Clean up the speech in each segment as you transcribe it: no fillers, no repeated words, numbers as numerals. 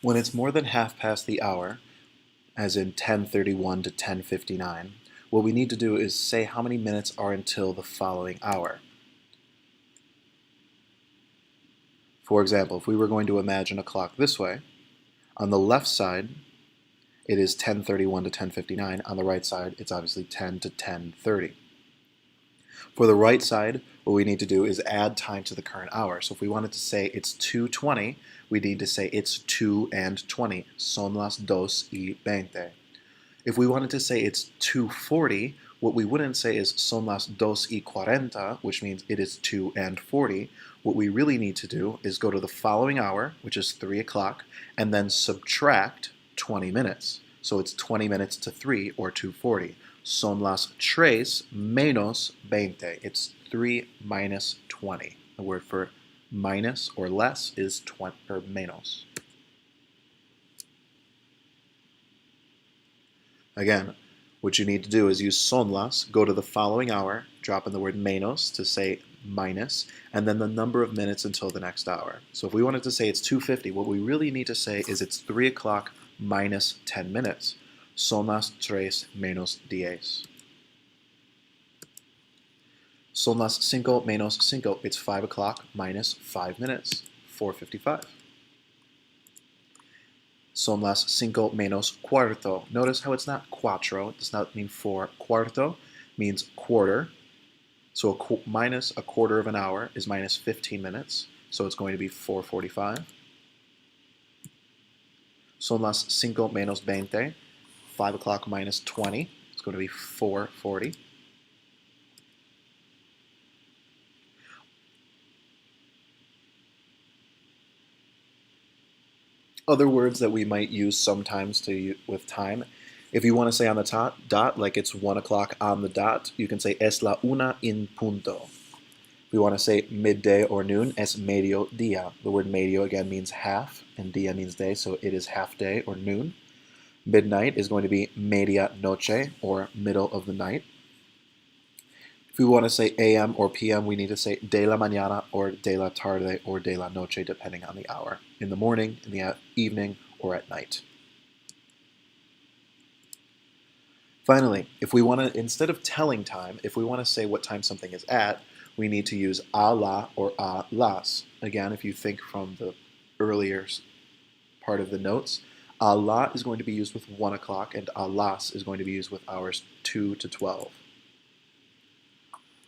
When it's more than half past the hour, as in 10:31 to 10:59, what we need to do is say how many minutes are until the following hour. For example, if we were going to imagine a clock this way, on the left side, it is 10:31 to 10:59. On the right side, it's obviously 10 to 10:30. For the right side, what we need to do is add time to the current hour. So if we wanted to say it's 2:20, we need to say it's 2 and 20. Son las 2:20. If we wanted to say it's 2:40, what we wouldn't say is son las 2:40, which means it is 2 and 40. What we really need to do is go to the following hour, which is 3 o'clock, and then subtract 20 minutes. So it's 20 minutes to 3, or 2:40. Son las 3 menos 20. It's 3 minus 20. The word for minus or less is 20, or menos. Again, what you need to do is use son las, go to the following hour, drop in the word menos to say minus, and then the number of minutes until the next hour. So if we wanted to say it's 2:50, what we really need to say is it's 3 o'clock minus 10 minutes. Son las 3 menos 10. Son las 5 menos 5. It's 5 o'clock minus 5 minutes. 4:55. Son las 5 menos cuarto. Notice how it's not cuatro. It does not mean 4. Cuarto means quarter. So minus a quarter of an hour is minus 15 minutes. So it's going to be 4:45. Son las 5 menos 20. 5 o'clock minus 20. It's going to be 4:40. Other words that we might use sometimes with time. If you want to say on the dot, like it's 1 o'clock on the dot, you can say es la una en punto. If we want to say midday or noon, es mediodía. The word medio again means half, and día means day, so it is half day or noon. Midnight is going to be media noche, or middle of the night. If we want to say AM or PM, we need to say de la mañana or de la tarde or de la noche, depending on the hour. In the morning, in the evening, or at night. Finally, if we want to, instead of telling time, if we want to say what time something is at, we need to use a la or a las. Again, if you think from the earlier part of the notes, a la is going to be used with 1 o'clock, and a las is going to be used with hours 2 to 12.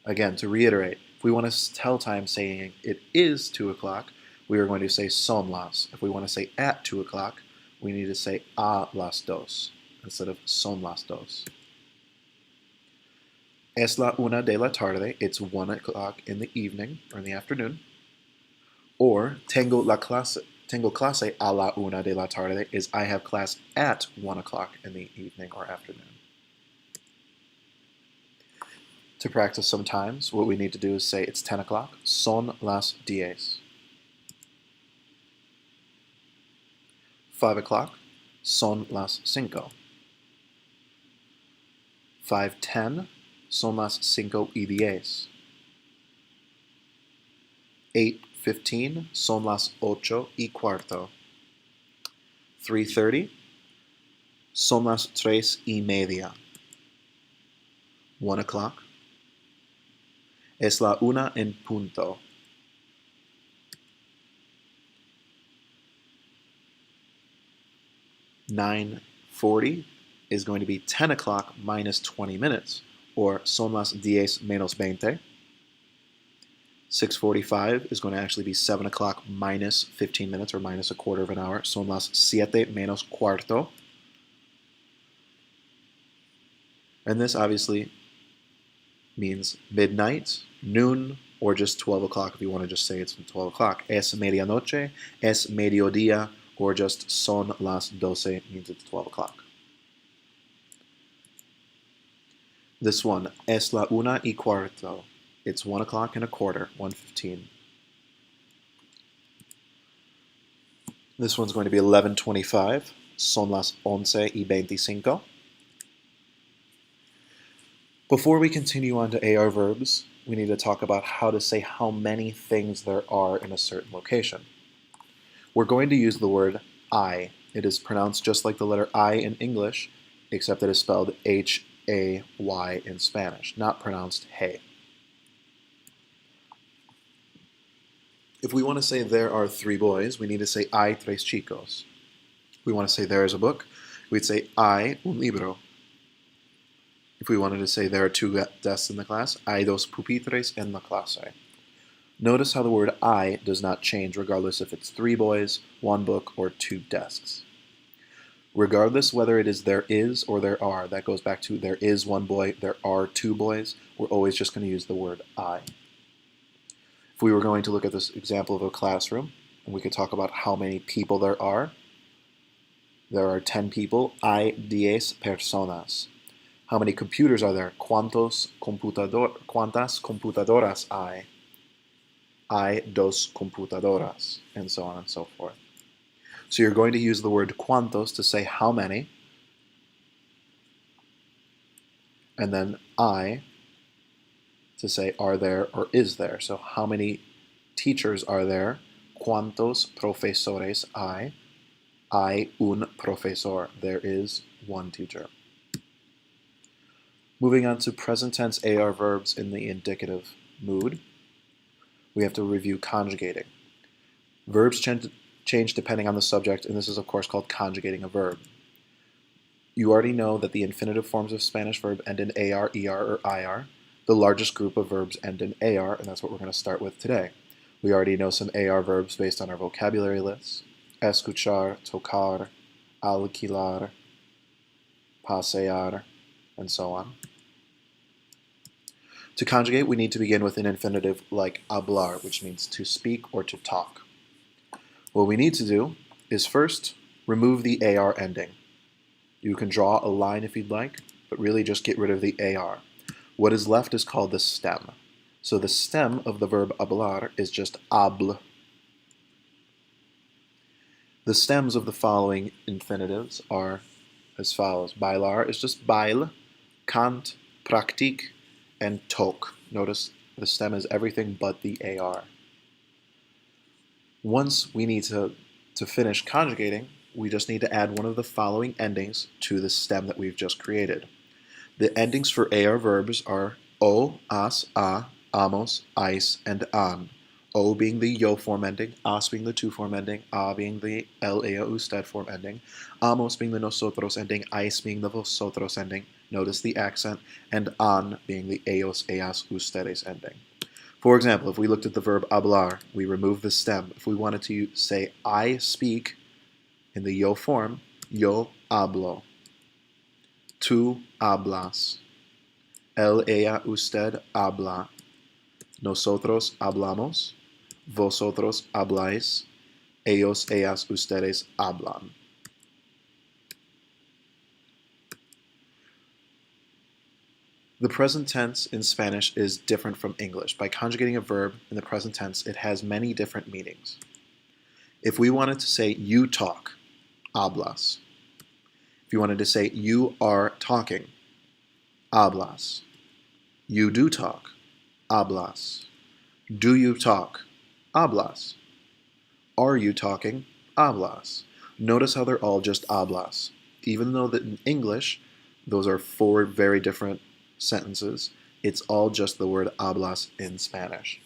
Again, to reiterate, if we want to tell time saying it is 2 o'clock, we are going to say son las. If we want to say at 2 o'clock, we need to say a las dos instead of son las dos. Es la una de la tarde. It's 1 o'clock in the evening or in the afternoon. Or tengo clase a la una de la tarde is I have class at 1 o'clock in the evening or afternoon. To practice sometimes, what we need to do is say it's 10 o'clock. Son las 10. 5 o'clock. Son las 5. 5:10. Son las 5:10. 8:15. Son las 8:15. 3:30. Son las 3:30. 1 o'clock. Es la una en punto. 9:40 is going to be 10 o'clock minus 20 minutes, or son las 10 menos 20. 6:45 is going to actually be 7 o'clock minus 15 minutes, or minus a quarter of an hour. Son las 7 menos cuarto. And this obviously means midnight, noon, or just 12 o'clock if you want to just say it's 12 o'clock. Es medianoche, es mediodía, or just son las 12 means it's 12 o'clock. This one, es la 1:15. It's 1 o'clock and a quarter, 1:15. This one's going to be 11:25. Son las 11:25. Before we continue on to AR verbs, we need to talk about how to say how many things there are in a certain location. We're going to use the word I. It is pronounced just like the letter I in English, except it is spelled H-A-Y in Spanish, not pronounced hey. If we want to say there are 3 boys, we need to say hay 3 chicos. If we want to say there is a book, we'd say hay un libro. If we wanted to say there are 2 desks in the class, hay dos pupitres en la clase. Notice how the word I does not change regardless if it's 3 boys, 1 book, or 2 desks. Regardless whether it is there is or there are, that goes back to there is 1 boy, there are 2 boys, we're always just going to use the word I. If we were going to look at this example of a classroom, and we could talk about how many people there are 10 people, hay 10 personas. How many computers are there? ¿Cuántas computadoras hay? Hay 2 computadoras, and so on and so forth. So you're going to use the word cuantos to say how many, and then I to say are there or is there. So how many teachers are there? ¿Cuántos profesores hay? Hay un profesor. There is 1 teacher. Moving on to present tense AR verbs in the indicative mood, we have to review conjugating. Verbs change depending on the subject, and this is of course called conjugating a verb. You already know that the infinitive forms of Spanish verb end in AR, ER, or IR. The largest group of verbs end in AR, and that's what we're going to start with today. We already know some AR verbs based on our vocabulary lists: escuchar, tocar, alquilar, pasear, and so on. To conjugate, we need to begin with an infinitive like hablar, which means to speak or to talk. What we need to do is first remove the AR ending. You can draw a line if you'd like, but really just get rid of the AR. What is left is called the stem. So the stem of the verb hablar is just habl. The stems of the following infinitives are as follows. Bailar is just bail, cant, practique, and toc. Notice the stem is everything but the AR. Once we need to finish conjugating, we just need to add one of the following endings to the stem that we've just created. The endings for AR verbs are o, as, a, amos, ais, and an. O being the yo form ending, as being the to form ending, a being the el, ella, usted form ending, amos being the nosotros ending, ais being the vosotros ending, notice the accent, and an being the ellos, ellas, ustedes ending. For example, if we looked at the verb hablar, we remove the stem. If we wanted to say I speak in the yo form, yo hablo. Tú hablas. Él, ella, usted habla. Nosotros hablamos. Vosotros habláis. Ellos, ellas, ustedes hablan. The present tense in Spanish is different from English. By conjugating a verb in the present tense, it has many different meanings. If we wanted to say you talk, hablas. If you wanted to say you are talking, hablas. You do talk, hablas. Do you talk, hablas. Are you talking, hablas. Notice how they're all just hablas. Even though that in English, those are 4 very different sentences, it's all just the word hablas in Spanish.